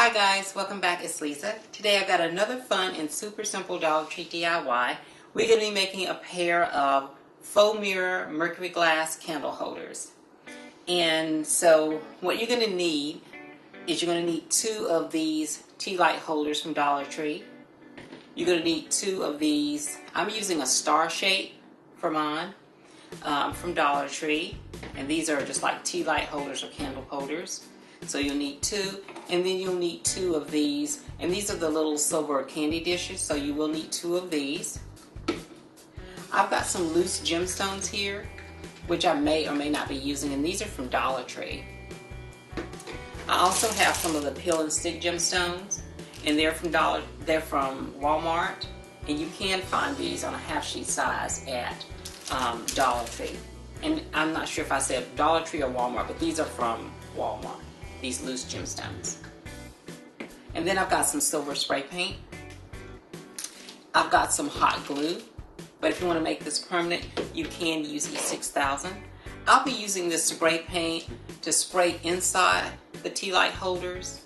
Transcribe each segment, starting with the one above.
Hi guys, welcome back. It's Lisa. Today I've got another fun and super simple Dollar Tree DIY. We're going to be making a pair of faux mirror mercury glass candle holders. And so what you're going to need is you're going to need 2 of these tea light holders from Dollar Tree. You're going to need 2 of these. I'm using a star shape for mine from Dollar Tree. And these are just like tea light holders or candle holders. So you'll need 2, and then you'll need 2 of these, and these are the little silver candy dishes, so you will need 2 of these. I've got some loose gemstones here, which I may or may not be using, and these are from Dollar Tree. I also have some of the peel and stick gemstones, and they're from Walmart, and you can find these on a half sheet size at Dollar Tree. And I'm not sure if I said Dollar Tree or Walmart, but these are from Walmart. These loose gemstones. And then I've got some silver spray paint. I've got some hot glue, but if you want to make this permanent, you can use E6000. I'll be using this spray paint to spray inside the tea light holders.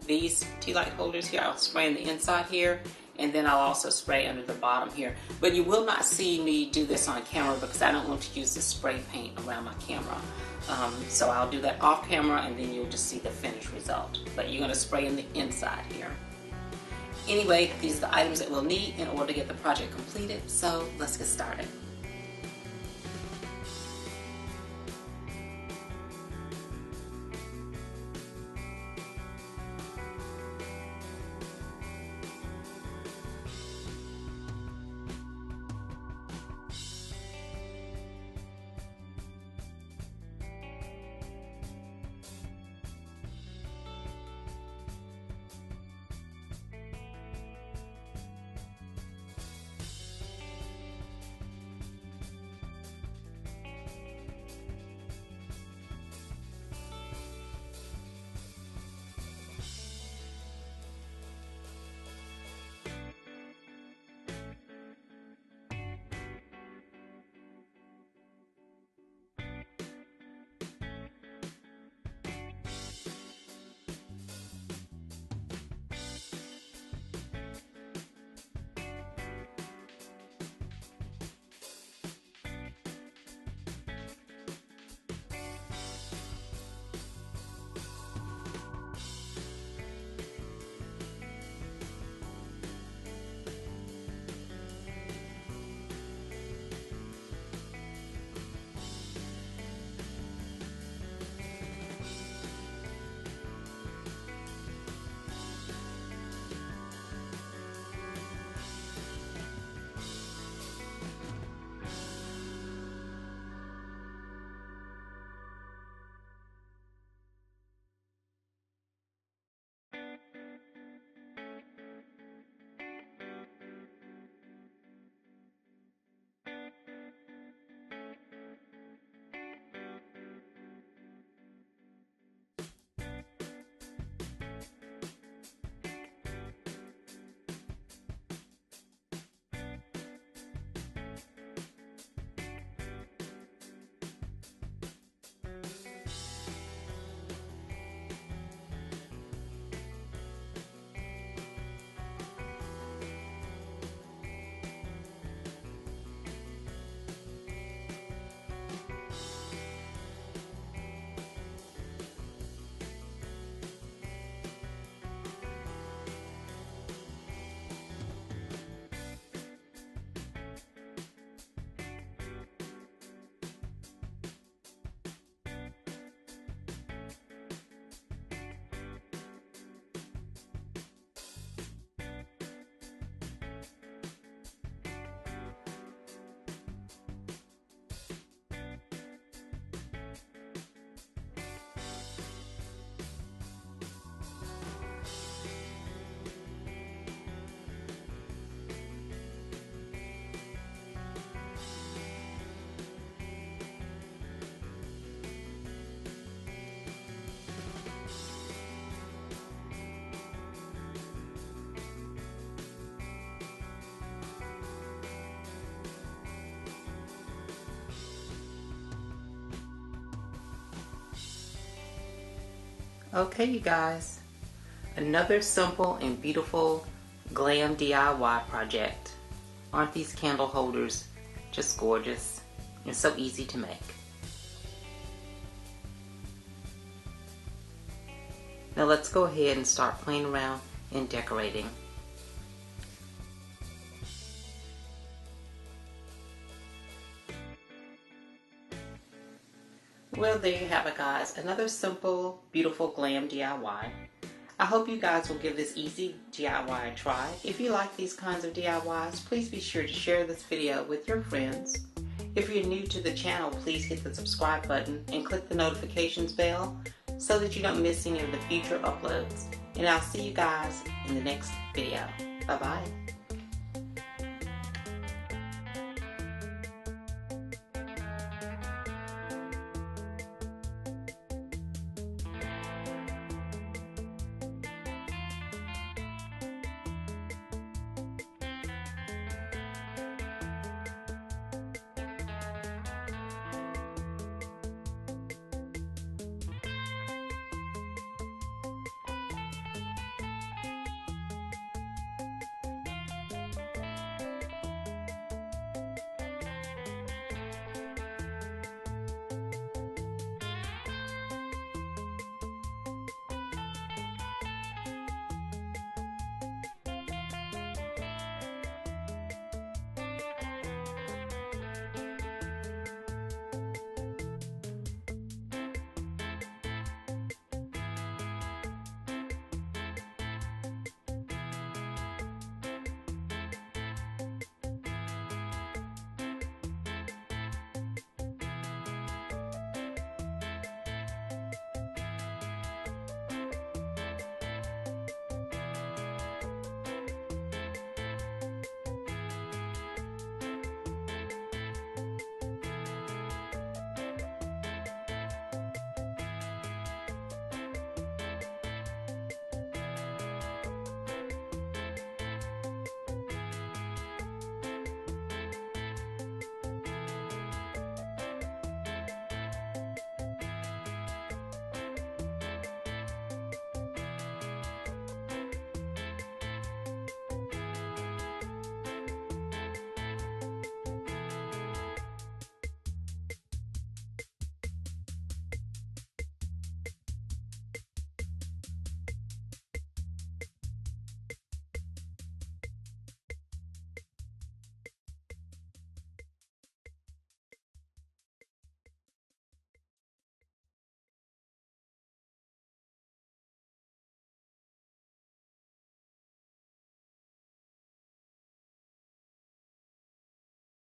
These tea light holders here, I'll spray in the inside here, and then I'll also spray under the bottom here. But you will not see me do this on camera because I don't want to use the spray paint around my camera. So I'll do that off camera, and then you'll just see the finished result. But you're going to spray in the inside here. Anyway, these are the items that we'll need in order to get the project completed. So let's get started. Okay, you guys, Another simple and beautiful glam DIY project. Aren't these candle holders just gorgeous and so easy to make? Now let's go ahead and start playing around and decorating. Well, there you have it, guys. Another simple, beautiful glam DIY. I hope you guys will give this easy DIY a try. If you like these kinds of DIYs, please be sure to share this video with your friends. If you're new to the channel, please hit the subscribe button and click the notifications bell so that you don't miss any of the future uploads. And I'll see you guys in the next video. Bye-bye.